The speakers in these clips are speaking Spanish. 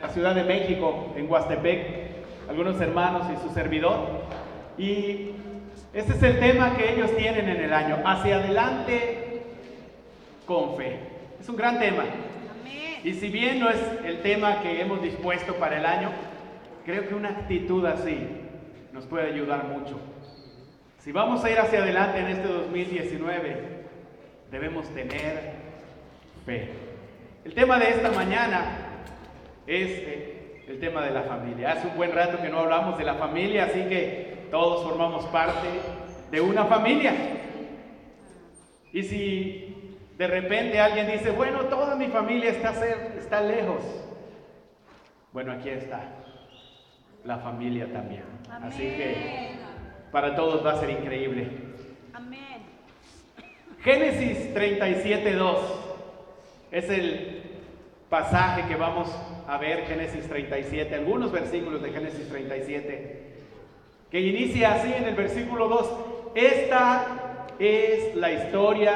la Ciudad de México, en Huastepec, algunos hermanos y su servidor. Y este es el tema que ellos tienen en el año, hacia adelante con fe. Es un gran tema. Y si bien no es el tema que hemos dispuesto para el año, creo que una actitud así nos puede ayudar mucho. Si vamos a ir hacia adelante en este 2019, debemos tener fe. El tema de esta mañana es el tema de la familia. Hace un buen rato que no hablamos de la familia, así que todos formamos parte de una familia. Y si de repente alguien dice, bueno, toda mi familia está lejos. Bueno, aquí está la familia también. Amén. Así que para todos va a ser increíble. Amén. Génesis 37:2 es el pasaje que vamos a ver, Génesis 37, algunos versículos de Génesis 37, que inicia así en el versículo 2. Esta es la historia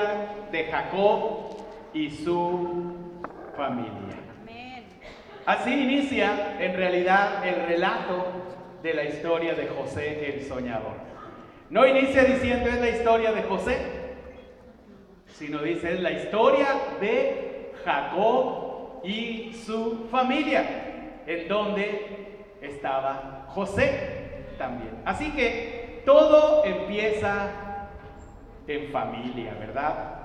de Jacob y su familia. Amén. Así inicia en realidad el relato de la historia de José el soñador. No inicia diciendo es la historia de José, sino dice es la historia de Jacob y su familia, en donde estaba José también. Así que todo empieza en familia, ¿verdad?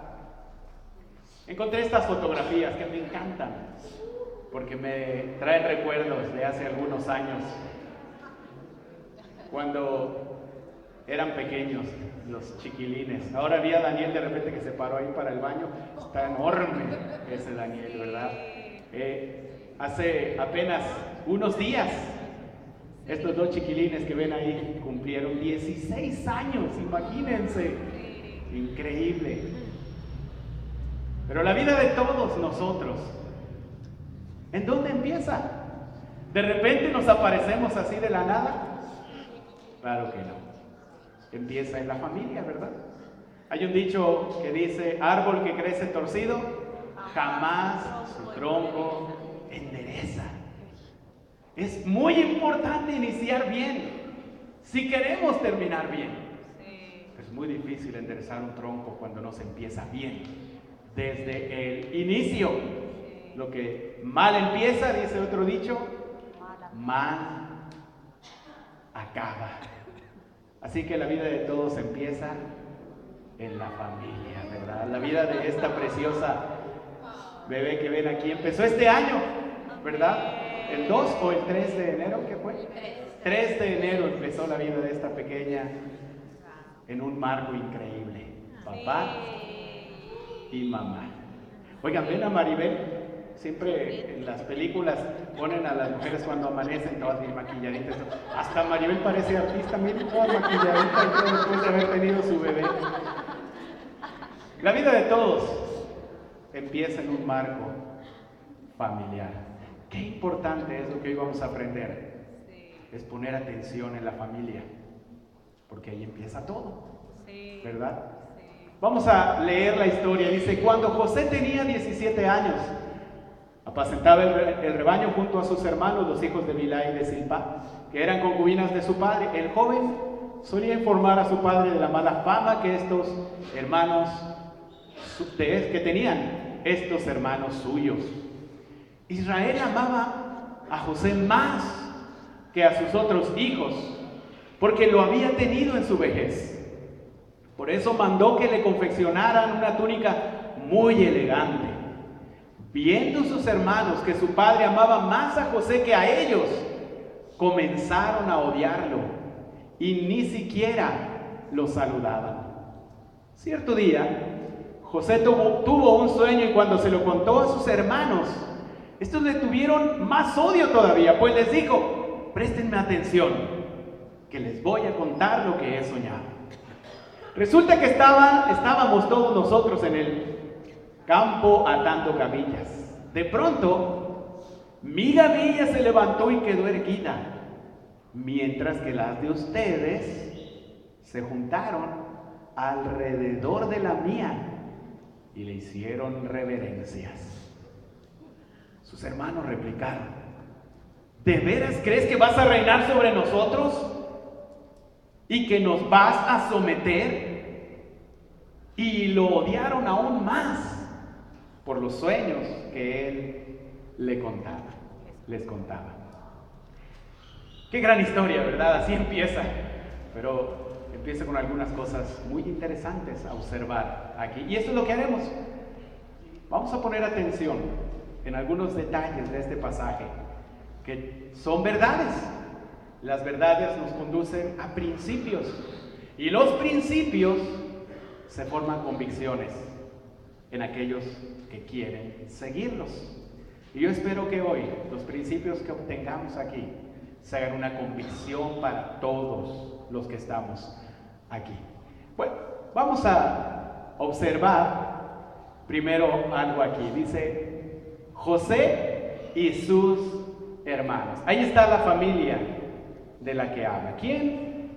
Encontré estas fotografías que me encantan, porque me traen recuerdos de hace algunos años, cuando eran pequeños los chiquilines. Ahora vi a Daniel de repente que se paró ahí para el baño. Está enorme ese Daniel, ¿verdad? Hace apenas unos días, estos dos chiquilines que ven ahí cumplieron 16 años, imagínense. Increíble. Pero la vida de todos nosotros, ¿en dónde empieza? ¿De repente nos aparecemos así de la nada? Claro que no. Empieza en la familia, ¿verdad? Hay un dicho que dice, árbol que crece torcido, jamás su tronco endereza. Es muy importante iniciar bien, si queremos terminar bien. Es muy difícil enderezar un tronco cuando no se empieza bien. Desde el inicio, lo que mal empieza, dice otro dicho, mal acaba. Así que la vida de todos empieza en la familia, ¿verdad? La vida de esta preciosa bebé que ven aquí empezó este año, ¿verdad? ¿El 2 o el 3 de enero? ¿Qué fue? 3 de enero empezó la vida de esta pequeña en un marco increíble. Papá y mamá. Oigan, ven a Maribel. Siempre en las películas ponen a las mujeres cuando amanecen todas bien maquilladitas. Hasta Maribel parece artista, miren, toda maquilladita y todo después de haber tenido su bebé. La vida de todos empieza en un marco familiar. Qué importante es lo que hoy vamos a aprender. Es poner atención en la familia, porque ahí empieza todo, ¿verdad? Vamos a leer la historia. Dice, cuando José tenía 17 años, apacentaba el rebaño junto a sus hermanos, los hijos de Bilhá y de Zilpá, que eran concubinas de su padre. El joven solía informar a su padre de la mala fama que estos hermanos que tenían estos hermanos suyos. Israel amaba a José más que a sus otros hijos, porque lo había tenido en su vejez. Por eso mandó que le confeccionaran una túnica muy elegante. Viendo sus hermanos que su padre amaba más a José que a ellos, comenzaron a odiarlo y ni siquiera lo saludaban. Cierto día, José tuvo un sueño y cuando se lo contó a sus hermanos, estos le tuvieron más odio todavía, pues les dijo, préstenme atención, que les voy a contar lo que he soñado. Resulta que estábamos todos nosotros en el campo atando gavillas. De pronto, mi gavilla se levantó y quedó erguida, mientras que las de ustedes se juntaron alrededor de la mía y le hicieron reverencias. Sus hermanos replicaron, ¿De veras crees que vas a reinar sobre nosotros? ¿Y que nos vas a someter? Y lo odiaron aún más por los sueños que él les contaba. Qué gran historia, ¿verdad? Así empieza. Pero empieza con algunas cosas muy interesantes a observar aquí. Y eso es lo que haremos. Vamos a poner atención en algunos detalles de este pasaje, que son verdades. Las verdades nos conducen a principios. Y los principios se forman convicciones en aquellos que quieren seguirlos. Y yo espero que hoy los principios que obtengamos aquí se hagan una convicción para todos los que estamos aquí. Bueno, vamos a observar primero algo aquí. Dice José y sus hermanos. Ahí está la familia de la que habla. ¿Quién?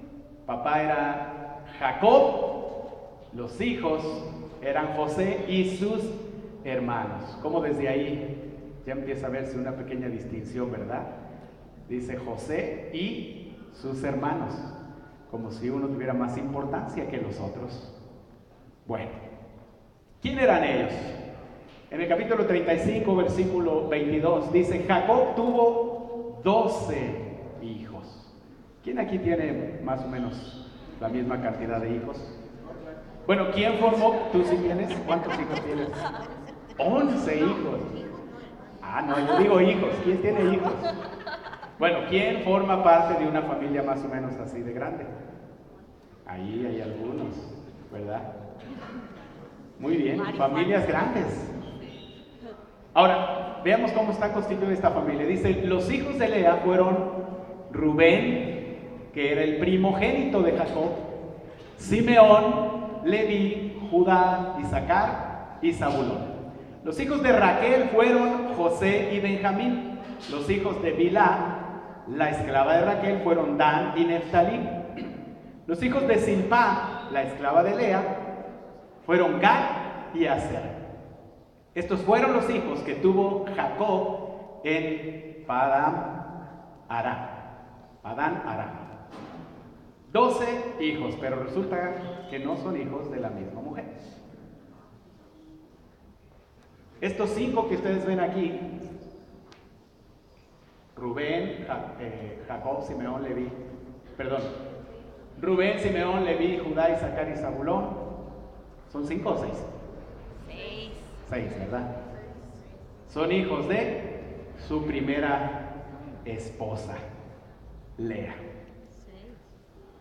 Papá era Jacob, los hijos eran José y sus hermanos. Como desde ahí ya empieza a verse una pequeña distinción, ¿verdad? Dice José y sus hermanos, como si uno tuviera más importancia que los otros. Bueno, ¿quién eran ellos? En el capítulo 35, versículo 22, dice: Jacob tuvo 12 hijos. ¿Quién aquí tiene más o menos la misma cantidad de hijos? Bueno, ¿quién formó? ¿Tú sí tienes? ¿Cuántos hijos tienes? 11 hijos. Ah, no, yo digo hijos. ¿Quién tiene hijos? Bueno, ¿quién forma parte de una familia más o menos así de grande? Ahí hay algunos, ¿verdad? Muy bien, familias grandes. Ahora, veamos cómo está constituida esta familia. Dice, los hijos de Lea fueron Rubén, que era el primogénito de Jacob, Simeón, Leví, Judá, Isaacar y Zabulón. Los hijos de Raquel fueron José y Benjamín. Los hijos de Bilhá, la esclava de Raquel, fueron Dan y Neftalí. Los hijos de Silpá, la esclava de Lea, fueron Gad y Aser. Estos fueron los hijos que tuvo Jacob en Padán Aram. 12 hijos, pero resulta que no son hijos de la misma mujer. Estos 5 que ustedes ven aquí, Rubén, Jacob, Simeón, Leví, Rubén, Simeón, Leví, Judá, Isaacar y Zabulón, ¿son 5 o 6? 6, ¿verdad? Son hijos de su primera esposa, Lea.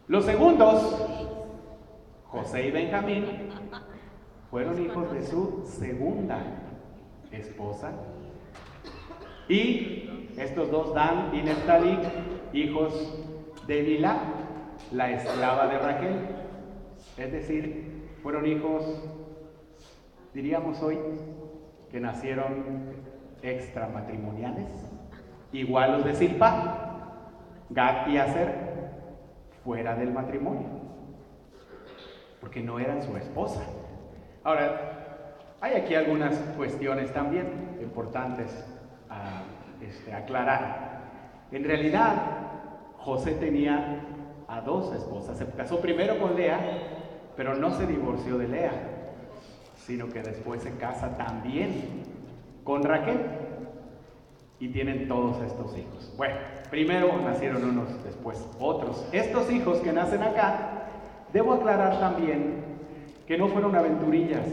Los segundos, José y Benjamín, fueron hijos de su segunda esposa. Y estos dos, Dan y Neftalí, hijos de Bilhá, la esclava de Raquel. Es decir, fueron hijos, diríamos hoy, que nacieron extramatrimoniales, igual los de Silpá, Gad y Aser, fuera del matrimonio, porque no eran su esposa. Ahora, hay aquí algunas cuestiones también importantes a aclarar. En realidad, José tenía a 2 esposas. Se casó primero con Lea, pero no se divorció de Lea, sino que después se casa también con Raquel. Y tienen todos estos hijos. Bueno, primero nacieron unos, después otros. Estos hijos que nacen acá, debo aclarar también que no fueron aventurillas,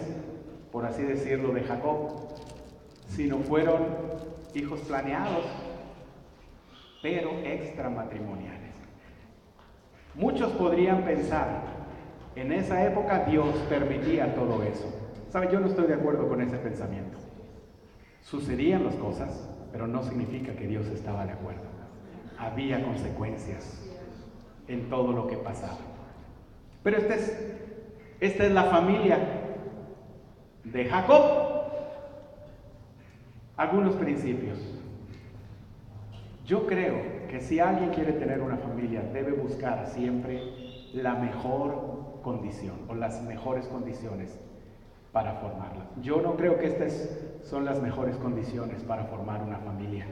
por así decirlo, de Jacob, sino fueron hijos planeados, pero extramatrimoniales. Muchos podrían pensar, en esa época Dios permitía todo eso. ¿Saben? Yo no estoy de acuerdo con ese pensamiento. Sucedían las cosas, pero no significa que Dios estaba de acuerdo. Había consecuencias en todo lo que pasaba. Pero esta es la familia de Jacob. Algunos principios. Yo creo que si alguien quiere tener una familia, debe buscar siempre la mejor condición o las mejores condiciones para formarla. Yo no creo que estas son las mejores condiciones para formar una familia.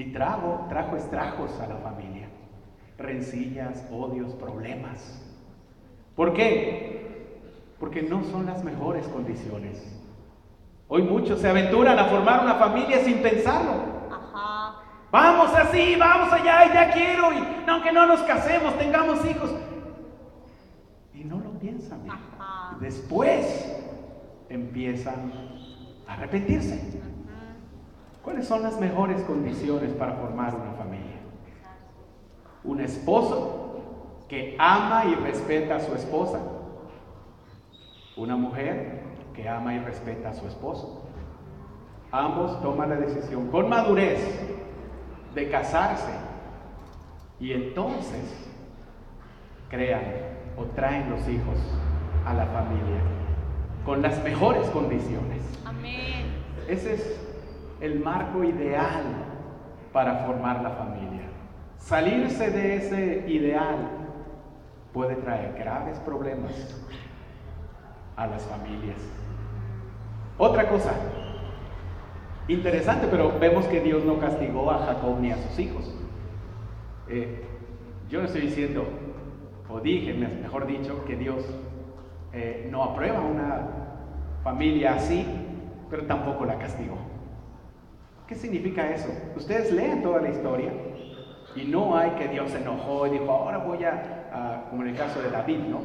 Y trajo estragos a la familia. Rencillas, odios, problemas. ¿Por qué? Porque no son las mejores condiciones. Hoy muchos se aventuran a formar una familia sin pensarlo. Ajá. Vamos así, vamos allá, y ya quiero, y aunque no nos casemos, tengamos hijos. Y no lo piensan. Ajá. Después empiezan a arrepentirse. ¿Cuáles son las mejores condiciones para formar una familia? Un esposo que ama y respeta a su esposa. Una mujer que ama y respeta a su esposo. Ambos toman la decisión con madurez de casarse y entonces crean o traen los hijos a la familia con las mejores condiciones. Amén. Ese es el marco ideal para formar la familia. Salirse de ese ideal puede traer graves problemas a las familias. Otra cosa interesante, pero vemos que Dios no castigó a Jacob ni a sus hijos. Yo no estoy diciendo, o dije, mejor dicho, que Dios no aprueba una familia así, pero tampoco la castigó. ¿Qué significa eso? Ustedes leen toda la historia y no hay que Dios se enojó y dijo, ahora voy a como en el caso de David, ¿no?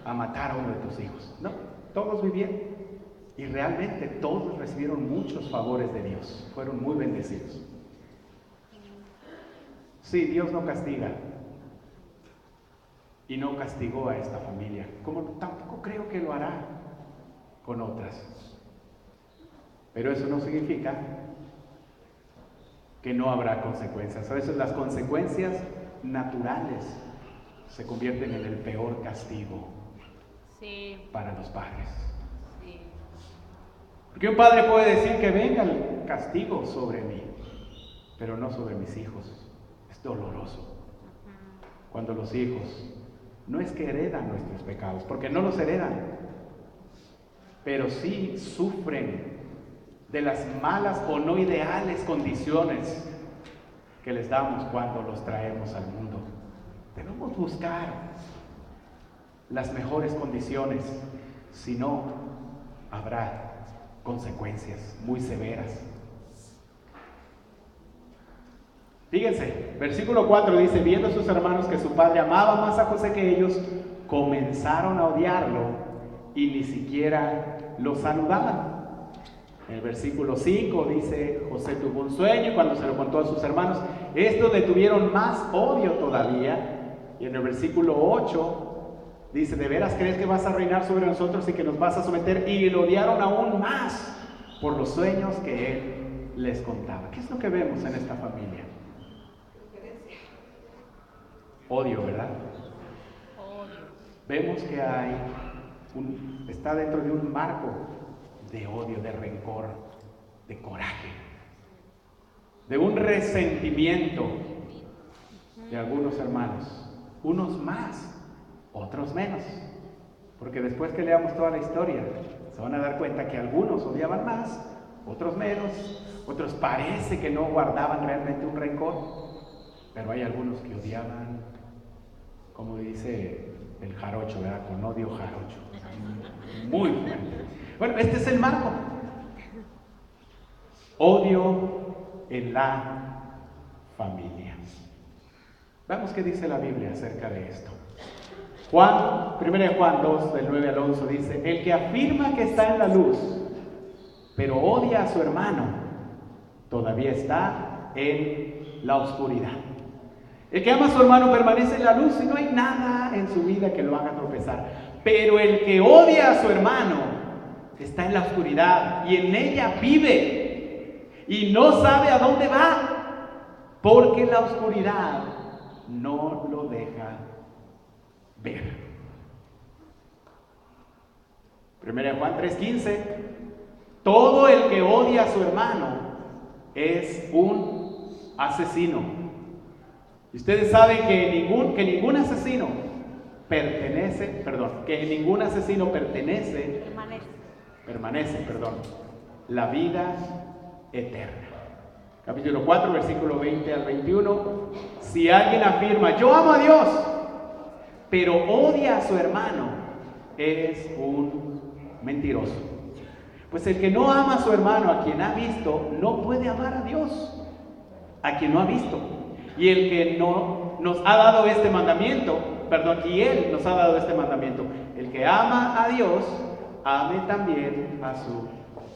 A matar a uno de tus hijos. No, todos vivieron y realmente todos recibieron muchos favores de Dios, fueron muy bendecidos. Sí, Dios no castiga y no castigó a esta familia, como tampoco creo que lo hará con otras. Pero eso no significa que no habrá consecuencias. A veces las consecuencias naturales se convierten en el peor castigo para los padres. Sí. Porque un padre puede decir que venga el castigo sobre mí, pero no sobre mis hijos. Es doloroso. Cuando los hijos no es que heredan nuestros pecados, porque no los heredan, pero sí sufren de las malas o no ideales condiciones que les damos cuando los traemos al mundo. Debemos buscar las mejores condiciones, si no, habrá consecuencias muy severas. Fíjense, versículo 4 dice, viendo a sus hermanos que su padre amaba más a José que ellos, comenzaron a odiarlo y ni siquiera lo saludaban. En el versículo 5 dice, José tuvo un sueño y cuando se lo contó a sus hermanos, estos le tuvieron más odio todavía. Y en el versículo 8 dice, ¿de veras crees que vas a reinar sobre nosotros y que nos vas a someter? Y lo odiaron aún más por los sueños que él les contaba. ¿Qué es lo que vemos en esta familia? Odio, ¿verdad? Odio. Vemos que está dentro de un marco de odio, de rencor, de coraje, de un resentimiento de algunos hermanos, unos más, otros menos, porque después que leamos toda la historia se van a dar cuenta que algunos odiaban más, otros menos, otros parece que no guardaban realmente un rencor, pero hay algunos que odiaban, como dice el jarocho, ¿verdad? Con odio jarocho, muy fuerte. Bueno, este es el marco. Odio en la familia. Veamos qué dice la Biblia acerca de esto. 1 Juan 2, del 9 al 11 dice, el que afirma que está en la luz, pero odia a su hermano, todavía está en la oscuridad. El que ama a su hermano permanece en la luz y no hay nada en su vida que lo haga tropezar. Pero el que odia a su hermano está en la oscuridad y en ella vive y no sabe a dónde va, porque la oscuridad no lo deja ver. 1 Juan 3:15, todo el que odia a su hermano es un asesino. Y ustedes saben que ningún asesino pertenece la vida eterna. Capítulo 4, versículo 20 al 21. Si alguien afirma, yo amo a Dios, pero odia a su hermano, es un mentiroso. Pues el que no ama a su hermano, a quien ha visto, no puede amar a Dios, a quien no ha visto. Y el que no nos ha dado este mandamiento, y Él nos ha dado este mandamiento: el que ama a Dios, ame también a su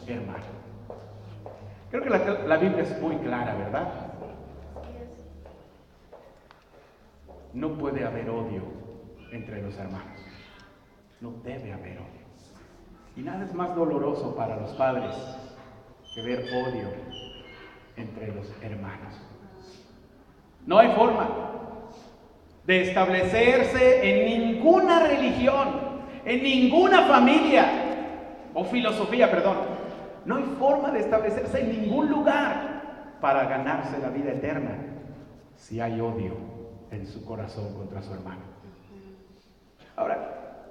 hermano. Creo que la Biblia es muy clara, ¿verdad? No puede haber odio entre los hermanos. No debe haber odio. Y nada es más doloroso para los padres que ver odio entre los hermanos. No hay forma de establecerse en ninguna religión, en ninguna familia o filosofía, no hay forma de establecerse en ningún lugar para ganarse la vida eterna si hay odio en su corazón contra su hermano. Ahora,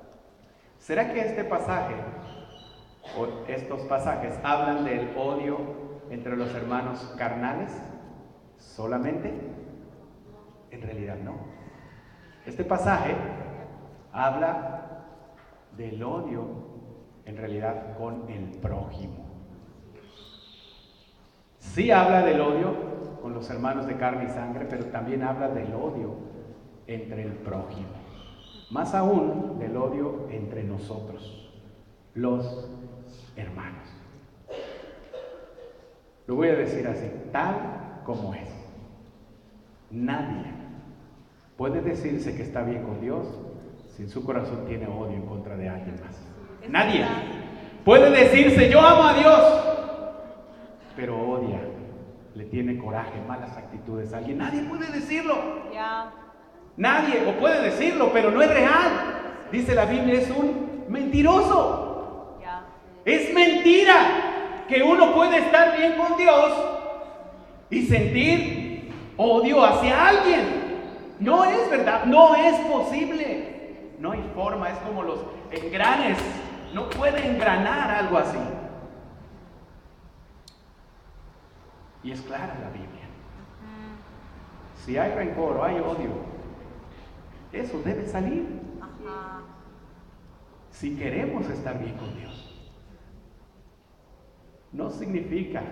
¿será que este pasaje o estos pasajes hablan del odio entre los hermanos carnales solamente? En realidad no. Este pasaje habla del odio en realidad con el prójimo. Sí habla del odio con los hermanos de carne y sangre, pero también habla del odio entre el prójimo. Más aún del odio entre nosotros, los hermanos. Lo voy a decir así, tal como es. Nadie puede decirse que está bien con Dios si en su corazón tiene odio en contra de alguien más. Nadie puede decirse, yo amo a Dios, pero odia, le tiene coraje, malas actitudes a alguien. Nadie puede decirlo. Nadie, o puede decirlo, pero no es real. Dice la Biblia, es un mentiroso. Es mentira que uno puede estar bien con Dios y sentir odio hacia alguien. No es verdad, no es posible. No hay forma, es como los engranes. No puede engranar algo así. Y es clara la Biblia. Si hay rencor o hay odio, eso debe salir. Si queremos estar bien con Dios. No significa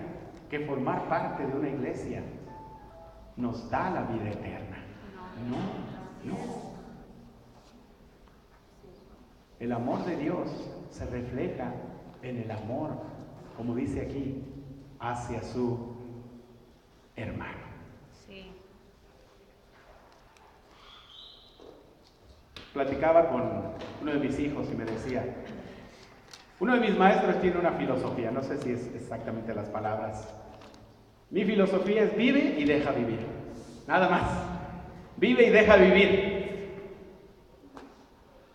que formar parte de una iglesia nos da la vida eterna. No. El amor de Dios se refleja en el amor, como dice aquí, hacia su hermano. Platicaba con uno de mis hijos y me decía, uno de mis maestros tiene una filosofía, no sé si es exactamente las palabras. Mi filosofía es vive y deja vivir. Nada más. Vive y deja vivir.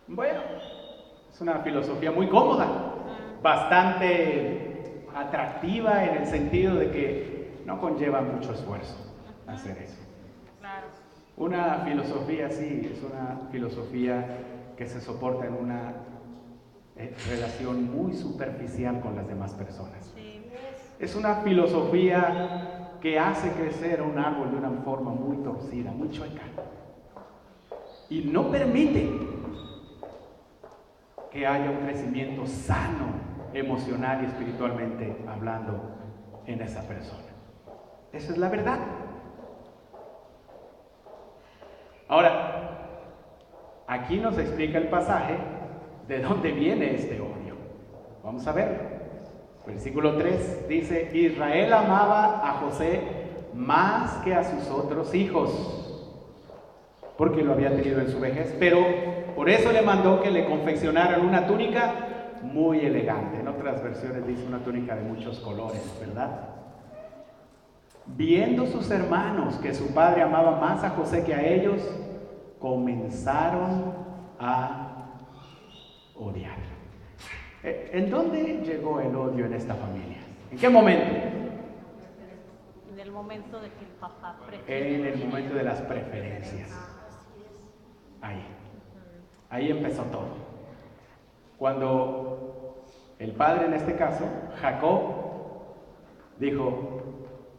Bueno, es una filosofía muy cómoda, bastante atractiva en el sentido de que no conlleva mucho esfuerzo hacer eso. Una filosofía así es una filosofía que se soporta en una relación muy superficial con las demás personas. Es una filosofía que hace crecer un árbol de una forma muy torcida, muy chueca. Y no permite que haya un crecimiento sano, emocional y espiritualmente hablando en esa persona. Esa es la verdad. Ahora, aquí nos explica el pasaje de dónde viene este odio. Vamos a ver. Versículo 3 dice, Israel amaba a José más que a sus otros hijos, porque lo había tenido en su vejez, pero por eso le mandó que le confeccionaran una túnica muy elegante. En otras versiones dice una túnica de muchos colores, ¿verdad? Viendo sus hermanos que su padre amaba más a José que a ellos, comenzaron a odiar. ¿En dónde llegó el odio en esta familia? ¿En qué momento? En el momento de que el papá prefiere. En el momento de las preferencias. Ahí empezó todo. Cuando el padre, en este caso, Jacob, dijo,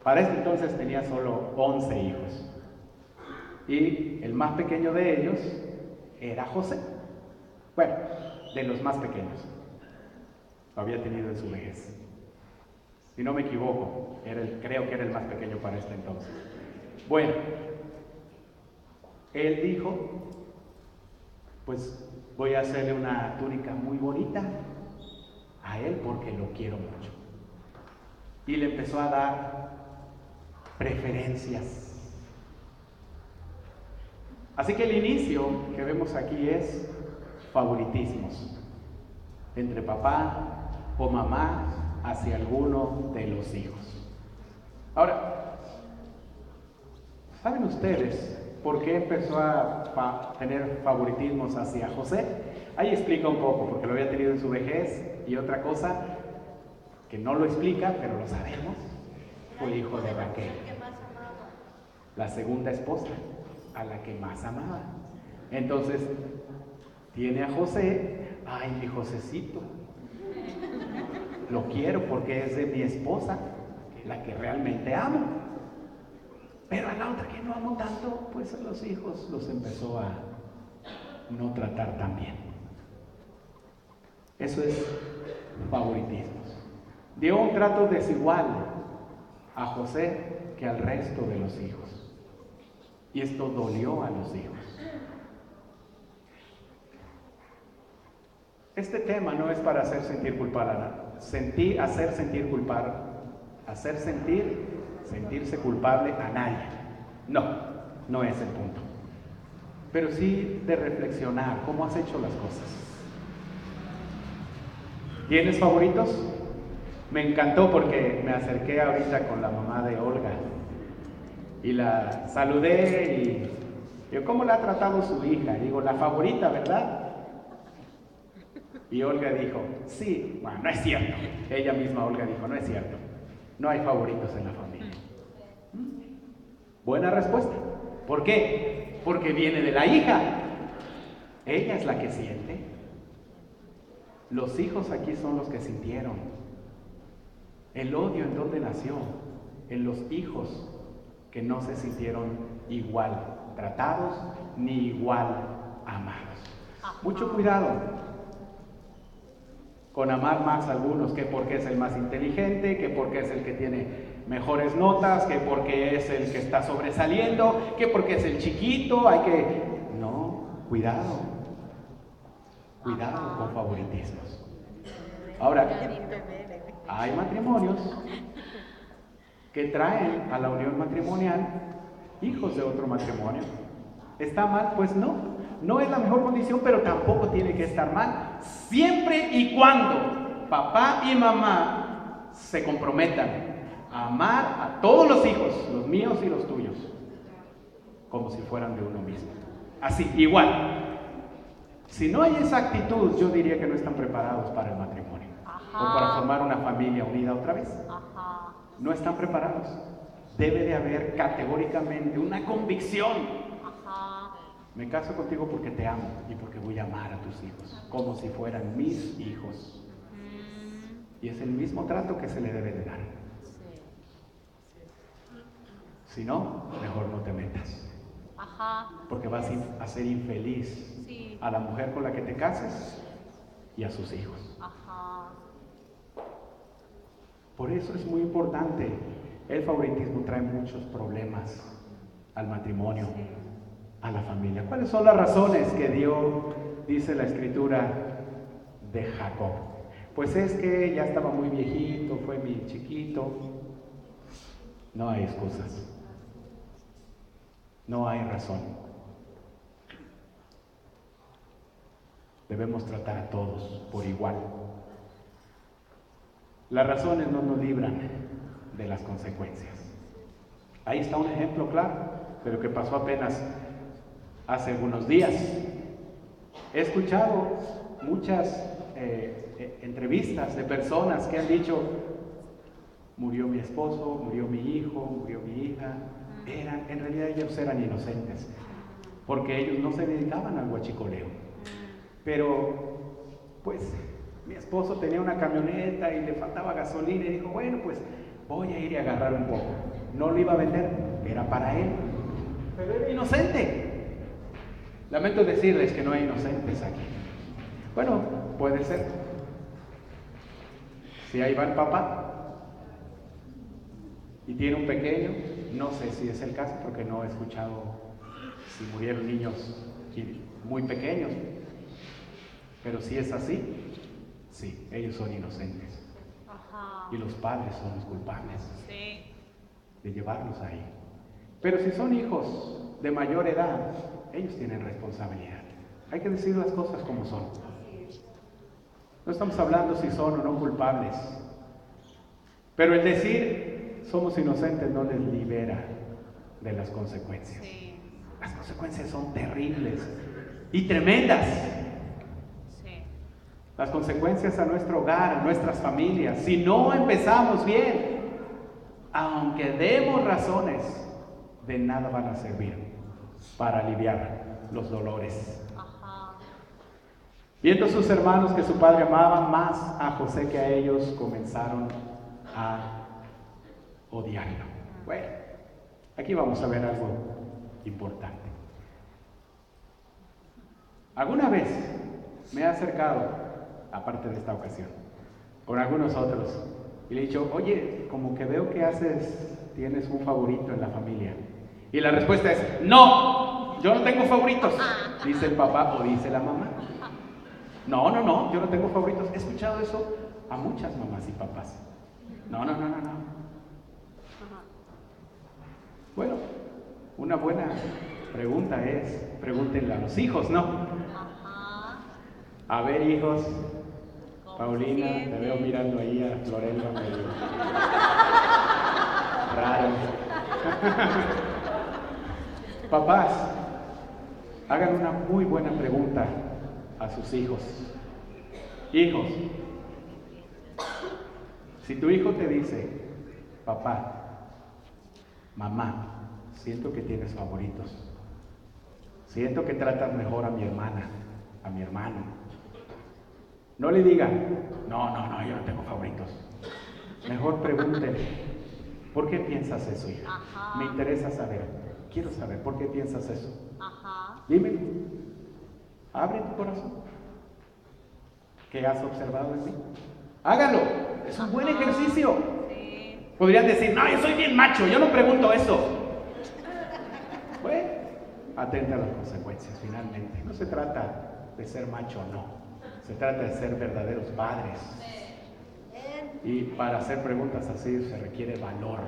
Para este entonces tenía solo 11 hijos. Y el más pequeño de ellos era José. Bueno, de los más pequeños. Lo había tenido en su vejez. Si no me equivoco, creo que era el más pequeño para este entonces. Bueno, él dijo, pues voy a hacerle una túnica muy bonita a él porque lo quiero mucho. Y le empezó a dar preferencias. Así que el inicio que vemos aquí es favoritismos entre papá o mamá hacia alguno de los hijos. Ahora, ¿saben ustedes por qué empezó a tener favoritismos hacia José? Ahí explica un poco, porque lo había tenido en su vejez, y otra cosa que no lo explica, pero lo sabemos, fue hijo de Raquel, la segunda esposa, a la que más amaba. Entonces, tiene a José, ay, mi Josecito, lo quiero porque es de mi esposa, la que realmente amo. Pero a la otra que no amo tanto, pues a los hijos los empezó a no tratar tan bien. Eso es favoritismos. Dio un trato desigual a José que al resto de los hijos. Y esto dolió a los hijos. Este tema no es para hacer sentir culpable, sentirse culpable a nadie. No, no es el punto. Pero sí de reflexionar cómo has hecho las cosas. ¿Tienes favoritos? Me encantó porque me acerqué ahorita con la mamá de Olga y la saludé y yo, ¿cómo la ha tratado su hija? Digo, la favorita, ¿verdad? Y Olga dijo, sí, bueno, no es cierto. Ella misma, Olga, dijo, no es cierto. No hay favoritos en la familia. Buena respuesta. ¿Por qué? Porque viene de la hija. Ella es la que siente. Los hijos aquí son los que sintieron. El odio, ¿en dónde nació? En los hijos que no se sintieron igual tratados ni igual amados. Mucho cuidado con amar más a algunos, que porque es el más inteligente, que porque es el que tiene mejores notas, que porque es el que está sobresaliendo, que porque es el chiquito, No, cuidado con favoritismos. Ahora, hay matrimonios que traen a la unión matrimonial hijos de otro matrimonio. ¿Está mal? Pues no es la mejor condición, pero tampoco tiene que estar mal, siempre y cuando papá y mamá se comprometan a amar a todos los hijos, los míos y los tuyos, como si fueran de uno mismo. Así, igual. Si no hay esa actitud, yo diría que no están preparados para el matrimonio. O para formar una familia unida otra vez. No están preparados. Debe de haber categóricamente una convicción. Me caso contigo porque te amo y porque voy a amar a tus hijos, como si fueran mis hijos. Y es el mismo trato que se le debe de dar. Si no, mejor no te metas. Porque vas a hacer infeliz a la mujer con la que te cases y a sus hijos. Por eso es muy importante. El favoritismo trae muchos problemas al matrimonio, a la familia. ¿Cuáles son las razones que dio, dice la escritura, de Jacob? Pues es que ya estaba muy viejito, fue mi chiquito. No hay excusas. No hay razón. Debemos tratar a todos por igual. Las razones no nos libran de las consecuencias. Ahí está un ejemplo claro, pero que pasó apenas hace algunos días. He escuchado muchas entrevistas de personas que han dicho, murió mi esposo, murió mi hijo, murió mi hija. En realidad ellos eran inocentes, porque ellos no se dedicaban al huachicoleo. Pero, pues, mi esposo tenía una camioneta y le faltaba gasolina y dijo, bueno, pues voy a ir y agarrar un poco. No lo iba a vender, era para él, pero era inocente. Lamento decirles que no hay inocentes aquí. Bueno, puede ser. Si ahí va el papá y tiene un pequeño, no sé si es el caso porque no he escuchado si murieron niños muy pequeños, pero si es así, sí, ellos son inocentes. Ajá. Y los padres son los culpables Sí. de llevarlos ahí. Pero si son hijos de mayor edad, ellos tienen responsabilidad. Hay que decir las cosas como son. No estamos hablando si son o no culpables, pero el decir somos inocentes no les libera de las consecuencias. Sí. Las consecuencias son terribles y tremendas. Sí. Las consecuencias a nuestro hogar, a nuestras familias, si no empezamos bien, aunque demos razones, de nada van a servir para aliviar los dolores. Ajá. Viendo sus hermanos que su padre amaba más a José que a ellos, comenzaron a odiarlo. Bueno, aquí vamos a ver algo importante. ¿Alguna vez me he acercado, aparte de esta ocasión, con algunos otros y le he dicho, oye, como que veo que tienes un favorito en la familia? Y la respuesta es, no, yo no tengo favoritos, dice el papá o dice la mamá. No, yo no tengo favoritos. He escuchado eso a muchas mamás y papás. No. Ajá. Bueno, una buena pregunta es, pregúntenle a los hijos, ¿no? Ajá. A ver, hijos, ¿Cómo Paulina, se te siente? veo mirando ahí a Florella medio raro. Papás, hagan una muy buena pregunta a sus hijos. Hijos, si tu hijo te dice, papá, mamá, siento que tienes favoritos, siento que tratas mejor a mi hermana, a mi hermano, no le digan, no, yo no tengo favoritos. Mejor pregúntenle, ¿por qué piensas eso, hija? Ajá. Me interesa saber, quiero saber, ¿por qué piensas eso? Ajá. Dime, abre tu corazón. ¿Qué has observado en mí? Hágalo, es un buen ejercicio. Sí. Podrían decir, no, yo soy bien macho, yo no pregunto eso. Bueno, atenta a las consecuencias finalmente. No se trata de ser macho o no, se trata de ser verdaderos padres. Y para hacer preguntas así se requiere valor,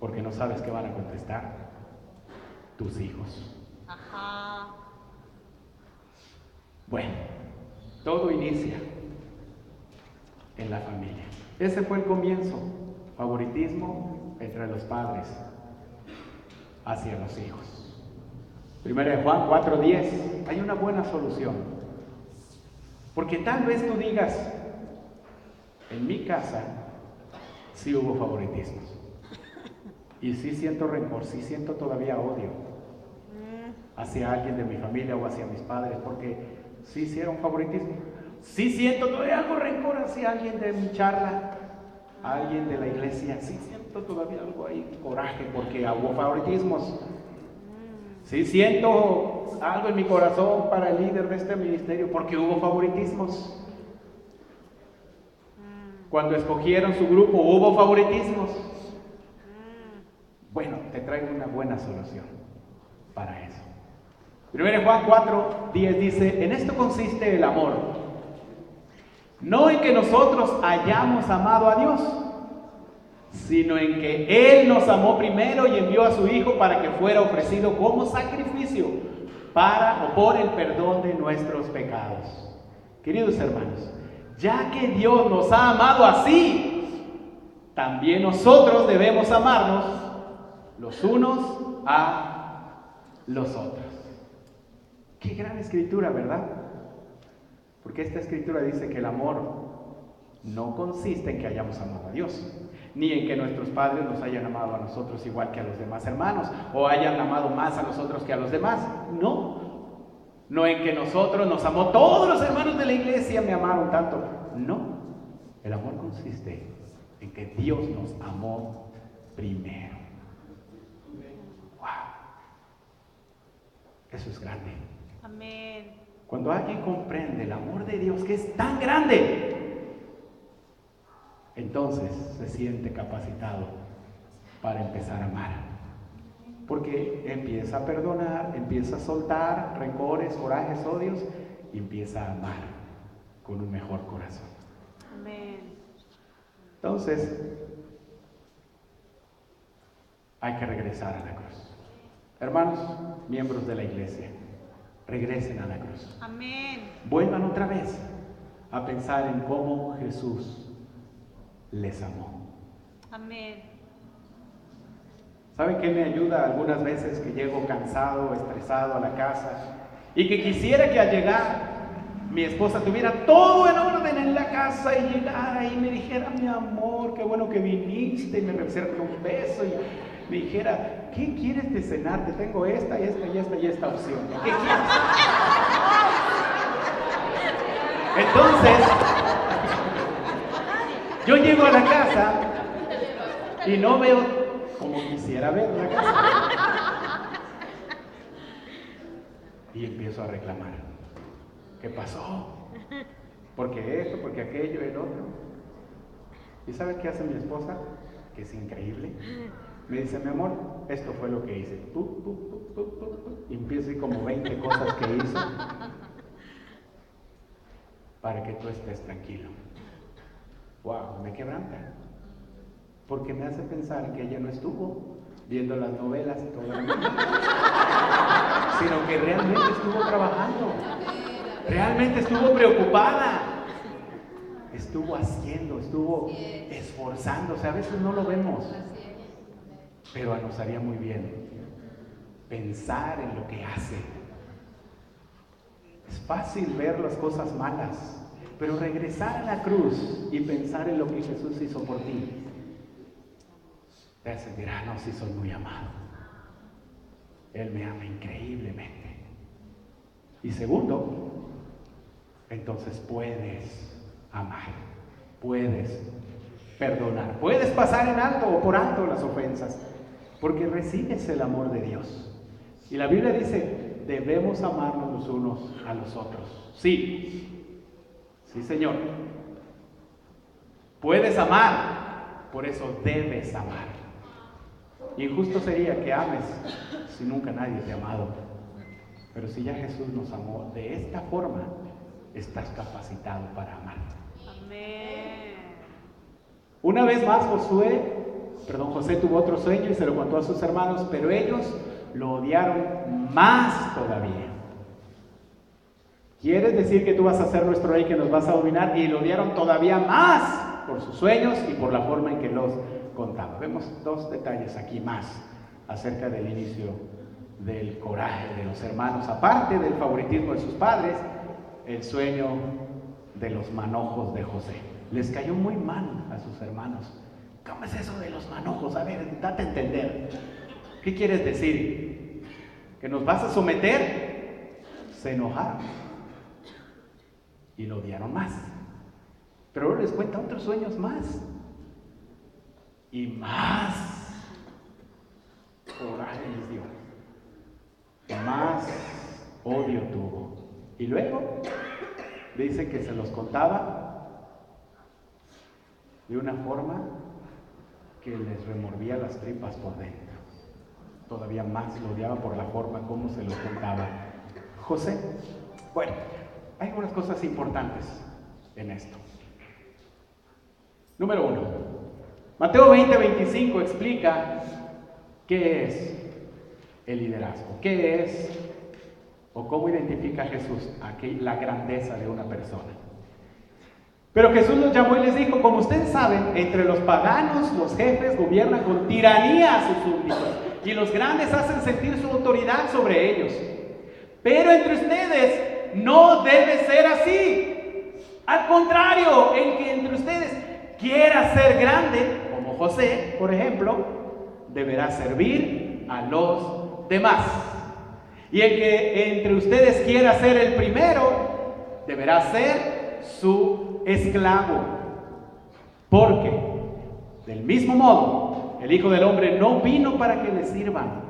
porque no sabes qué van a contestar tus hijos. Ajá. Bueno, todo inicia en la familia. Ese fue el comienzo, favoritismo entre los padres hacia los hijos. Primera de Juan 4:10, hay una buena solución. Porque tal vez tú digas, en mi casa sí hubo favoritismos. Y sí siento rencor, sí siento todavía odio hacia alguien de mi familia o hacia mis padres, porque sí hicieron favoritismo. Sí siento todavía algo rencor hacia alguien de mi charla, a alguien de la iglesia. Sí siento todavía algo ahí, coraje, porque hubo favoritismos. Sí siento algo en mi corazón para el líder de este ministerio, porque hubo favoritismos. Cuando escogieron su grupo, hubo favoritismos. Bueno, te traigo una buena solución para eso. 1 Juan 4:10 dice, en esto consiste el amor, no en que nosotros hayamos amado a Dios, sino en que Él nos amó primero y envió a su Hijo para que fuera ofrecido como sacrificio para o por el perdón de nuestros pecados. Queridos hermanos, ya que Dios nos ha amado así, también nosotros debemos amarnos los unos a los otros. Qué gran escritura, ¿verdad? Porque esta escritura dice que el amor no consiste en que hayamos amado a Dios, ni en que nuestros padres nos hayan amado a nosotros igual que a los demás hermanos, o hayan amado más a nosotros que a los demás. No en que nosotros nos amó, todos los hermanos de la iglesia me amaron tanto. No, El amor consiste en que Dios nos amó primero. ¡Wow! Eso es grande. Amén. Cuando alguien comprende el amor de Dios, que es tan grande, entonces se siente capacitado para empezar a amar. Porque empieza a perdonar, empieza a soltar rencores, corajes, odios, y empieza a amar con un mejor corazón. Amén. Entonces, hay que regresar a la cruz. Hermanos, miembros de la iglesia, regresen a la cruz. Amén. Vuelvan otra vez a pensar en cómo Jesús les amó. Amén. ¿Saben qué me ayuda algunas veces que llego cansado, estresado a la casa y que quisiera que al llegar mi esposa tuviera todo en orden en la casa y llegara y me dijera: mi amor, qué bueno que viniste, y me recibiera con un beso y me dijera: ¿qué quieres de cenar? Te tengo esta y esta opción. ¿Qué quieres? Entonces, yo llego a la casa y no veo como quisiera ver la casa. Y empiezo a reclamar. ¿Qué pasó? Porque esto, porque aquello, el otro. ¿Y sabe qué hace mi esposa? Que es increíble. Me dice: mi amor, esto fue lo que hice. Y empiezo a ir como 20 cosas que hizo para que tú estés tranquilo. Wow, me quebranta. Porque me hace pensar que ella no estuvo viendo las novelas y todo el mundo, sino que realmente estuvo trabajando, realmente estuvo preocupada, estuvo haciendo, estuvo esforzándose. A veces no lo vemos, pero nos haría muy bien pensar en lo que hace. Es fácil ver las cosas malas, pero regresar a la cruz y pensar en lo que Jesús hizo por ti te hace decir: ah, no, sí soy muy amado. Él me ama increíblemente. Y segundo, entonces puedes amar, puedes perdonar, puedes pasar en alto o por alto las ofensas, porque recibes el amor de Dios. Y la Biblia dice: debemos amarnos los unos a los otros. Sí, sí, Señor. Puedes amar, por eso debes amar. Injusto sería que ames si nunca nadie te ha amado. Pero si ya Jesús nos amó de esta forma, estás capacitado para amar. Amén. Una vez más José tuvo otro sueño y se lo contó a sus hermanos, pero ellos lo odiaron más todavía. ¿Quieres decir que tú vas a ser nuestro rey, que nos vas a dominar? Y lo odiaron todavía más por sus sueños y por la forma en que los contaba. Vemos dos detalles aquí más acerca del inicio del coraje de los hermanos. Aparte del favoritismo de sus padres, el sueño de los manojos de José. Les cayó muy mal a sus hermanos. ¿Cómo es eso de los manojos? A ver, date a entender. ¿Qué quieres decir? ¿Que nos vas a someter? Se enojaron y lo odiaron más. Pero ahora les cuenta otros sueños más. Y más coraje les dio, más odio tuvo. Y luego dice que se los contaba de una forma que les remordía las tripas por dentro. Todavía más lo odiaba por la forma como se los contaba José. Bueno, hay algunas cosas importantes en esto. Número 1, Mateo 20:25 explica qué es el liderazgo, qué es o cómo identifica a Jesús la grandeza de una persona. Pero Jesús los llamó y les dijo: como ustedes saben, entre los paganos los jefes gobiernan con tiranía a sus súbditos y los grandes hacen sentir su autoridad sobre ellos. Pero entre ustedes no debe ser así. Al contrario, el que entre ustedes quiera ser grande, como José, por ejemplo, deberá servir a los demás. Y el que entre ustedes quiera ser el primero, deberá ser su esclavo. Porque del mismo modo el Hijo del Hombre no vino para que le sirvan,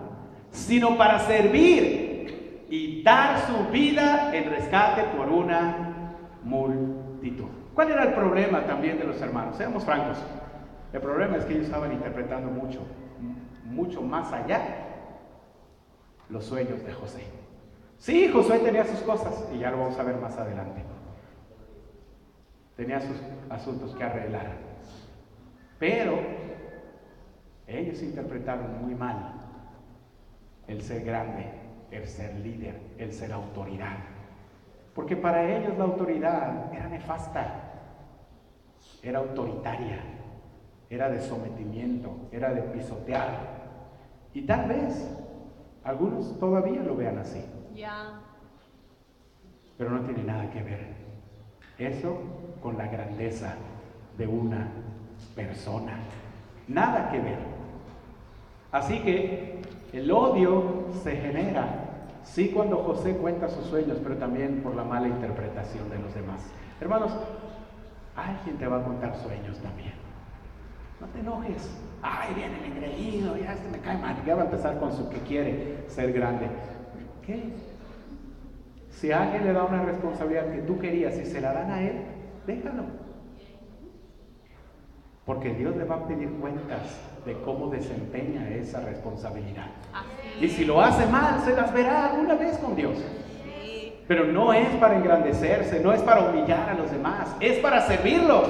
sino para servir y dar su vida en rescate por una multitud. ¿Cuál era el problema también de los hermanos? Seamos francos. El problema es que ellos estaban interpretando mucho más allá los sueños de José. Sí, Josué tenía sus cosas, y ya lo vamos a ver más adelante. Tenía sus asuntos que arreglar. Pero ellos interpretaron muy mal el ser grande, el ser líder, el ser autoridad. Porque para ellos la autoridad era nefasta, era autoritaria, era de sometimiento, era de pisotear. Y tal vez algunos todavía lo vean así. Ya. Pero no tiene nada que ver eso con la grandeza de una persona. Nada que ver. Así que el odio se genera, sí, cuando José cuenta sus sueños, pero también por la mala interpretación de los demás. Hermanos, alguien te va a contar sueños también. No te enojes. Ay, viene el engreído, ya me cae mal. Ya va a empezar con su que quiere ser grande. ¿Qué? Si a alguien le da una responsabilidad que tú querías y se la dan a él, déjalo. Porque Dios le va a pedir cuentas de cómo desempeña esa responsabilidad. Y si lo hace mal, se las verá alguna vez con Dios. Pero no es para engrandecerse, no es para humillar a los demás, es para servirlos.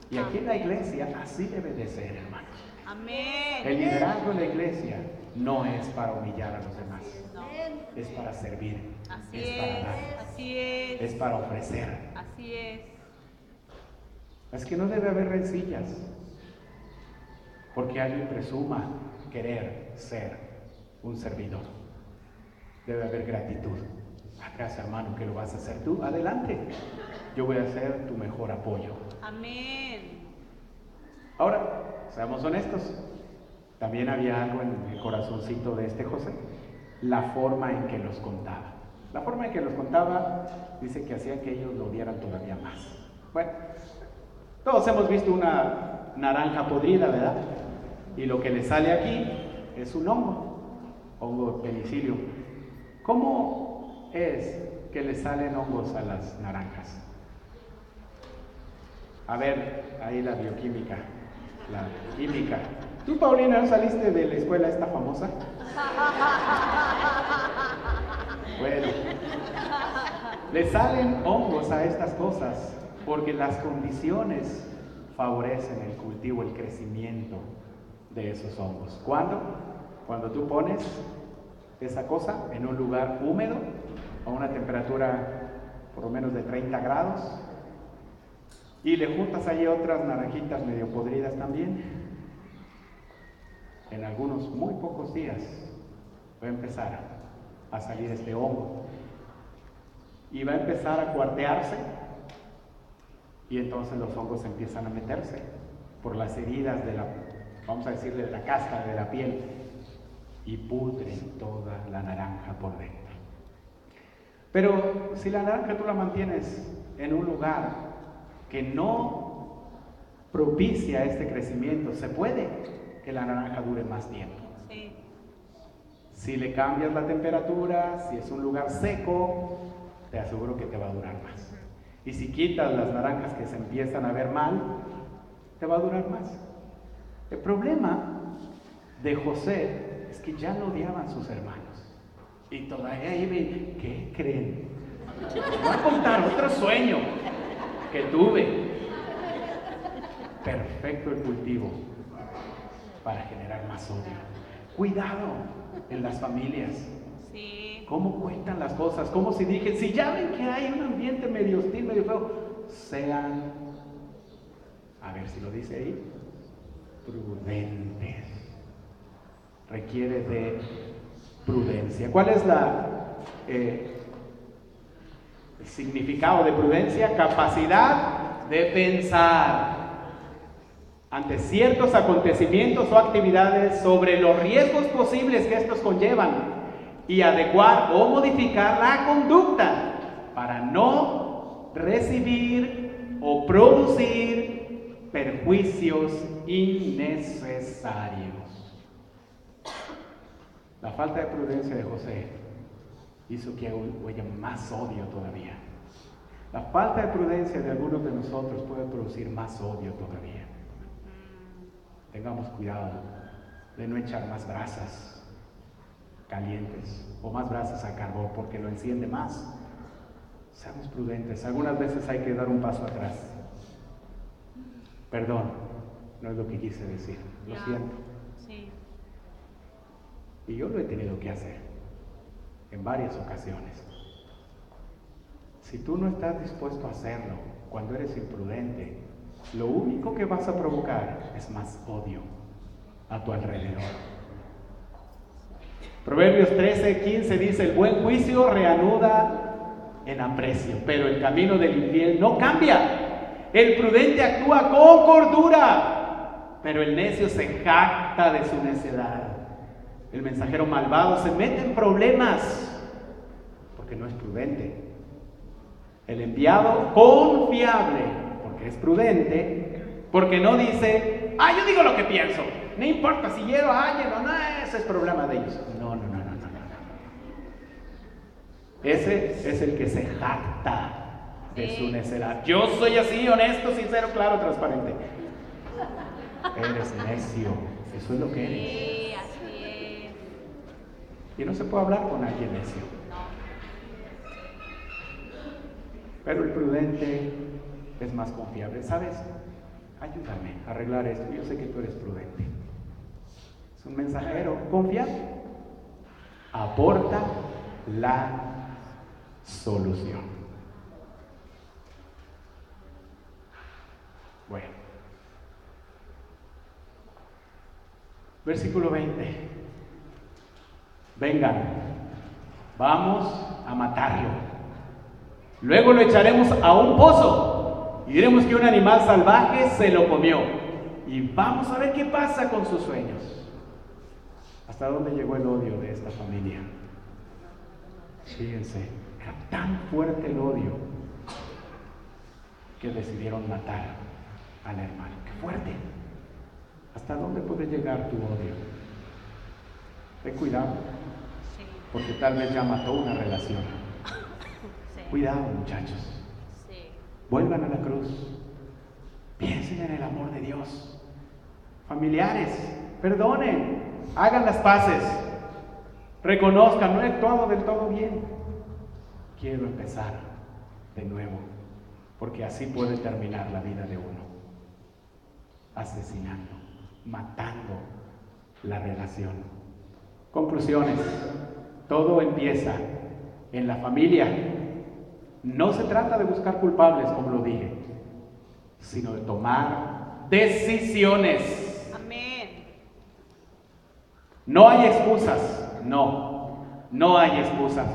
Y aquí en la iglesia así debe de ser, hermanos. Amén. El liderazgo en la iglesia no es para humillar a los demás, No. es para servir, Así es para dar, así es, es para ofrecer. así es. Es que no debe haber rencillas, porque alguien presuma querer ser un servidor. Debe haber gratitud. Atrás, hermano, que lo vas a hacer tú, adelante. Yo voy a ser tu mejor apoyo. Amén. Ahora, seamos honestos, también había algo en el corazoncito de este José, la forma en que los contaba. La forma en que los contaba dice que hacía que ellos lo odiaran todavía más. Bueno, todos hemos visto una naranja podrida, ¿verdad? Y lo que le sale aquí es un hongo penicillium. ¿Cómo es que le salen hongos a las naranjas? A ver, ahí la bioquímica, la química. ¿Tú, Paulina, no saliste de la escuela esta famosa? Bueno, le salen hongos a estas cosas porque las condiciones favorecen el cultivo, el crecimiento de esos hongos. ¿Cuándo? Cuando tú pones esa cosa en un lugar húmedo, a una temperatura por lo menos de 30 grados, y le juntas allí otras naranjitas medio podridas también, en algunos muy pocos días va a empezar a salir este hongo y va a empezar a cuartearse, y entonces los hongos empiezan a meterse por las heridas de la, vamos a decirle, de la cáscara de la piel, y pudren toda la naranja por dentro. Pero si la naranja tú la mantienes en un lugar que no propicia este crecimiento, se puede que la naranja dure más tiempo. Sí. Si le cambias la temperatura, si es un lugar seco, te aseguro que te va a durar más. Y si quitas las naranjas que se empiezan a ver mal, te va a durar más. El problema de José es que ya lo odiaban sus hermanos. Y todavía ahí ven, ¿qué creen? Voy a contar otro sueño que tuve. Perfecto el cultivo para generar más odio. Cuidado en las familias. Sí. ¿Cómo cuentan las cosas? ¿Cómo se dirigen? Si ya ven que hay un ambiente medio hostil, medio feo, sean, a ver si lo dice ahí, prudentes. Requiere de prudencia. ¿Cuál es el significado de prudencia? Capacidad de pensar ante ciertos acontecimientos o actividades sobre los riesgos posibles que estos conllevan y adecuar o modificar la conducta para no recibir o producir perjuicios innecesarios. La falta de prudencia de José hizo que hubiera más odio todavía. La falta de prudencia de algunos de nosotros puede producir más odio todavía. Tengamos cuidado de no echar más brasas calientes o más brasas al carbón porque lo enciende más. Seamos prudentes. Algunas veces hay que dar un paso atrás. Perdón, no es lo que quise decir. Lo siento. Sí. Y yo lo he tenido que hacer en varias ocasiones. Si tú no estás dispuesto a hacerlo cuando eres imprudente, lo único que vas a provocar es más odio a tu alrededor. Proverbios 13:15 dice: el buen juicio reanuda en aprecio, pero el camino del infiel no cambia. El prudente actúa con cordura, pero el necio se jacta de su necedad. El mensajero malvado se mete en problemas porque no es prudente. El enviado confiable, porque es prudente, porque no dice: yo digo lo que pienso, no importa si hiero a alguien o no, ese es problema de ellos. No. Ese es el que se jacta de su necedad. Yo soy así, honesto, sincero, claro, transparente. Eres necio, eso es lo que eres. Sí, así es. Y no se puede hablar con alguien necio. No. Pero el prudente es más confiable. ¿Sabes? Ayúdame a arreglar esto. Yo sé que tú eres prudente. Es un mensajero confiable. Aporta la solución. Bueno. Versículo 20. Vengan, vamos a matarlo. Luego lo echaremos a un pozo y diremos que un animal salvaje se lo comió. Y vamos a ver qué pasa con sus sueños. ¿Hasta dónde llegó el odio de esta familia? Fíjense, era tan fuerte el odio que decidieron matar al hermano. ¡Qué fuerte! ¿Hasta dónde puede llegar tu odio? Ten cuidado, Sí. porque tal vez ya mató una relación. Sí. Cuidado, muchachos. Sí. Vuelvan a la cruz. Piensen en el amor de Dios. Familiares, perdonen, hagan las paces. Reconozcan, no he actuado del todo bien. Quiero empezar de nuevo, porque así puede terminar la vida de uno. Asesinando, matando la relación. Conclusiones. Todo empieza en la familia. No se trata de buscar culpables, como lo dije, sino de tomar decisiones. Amén. No hay excusas, no hay excusas.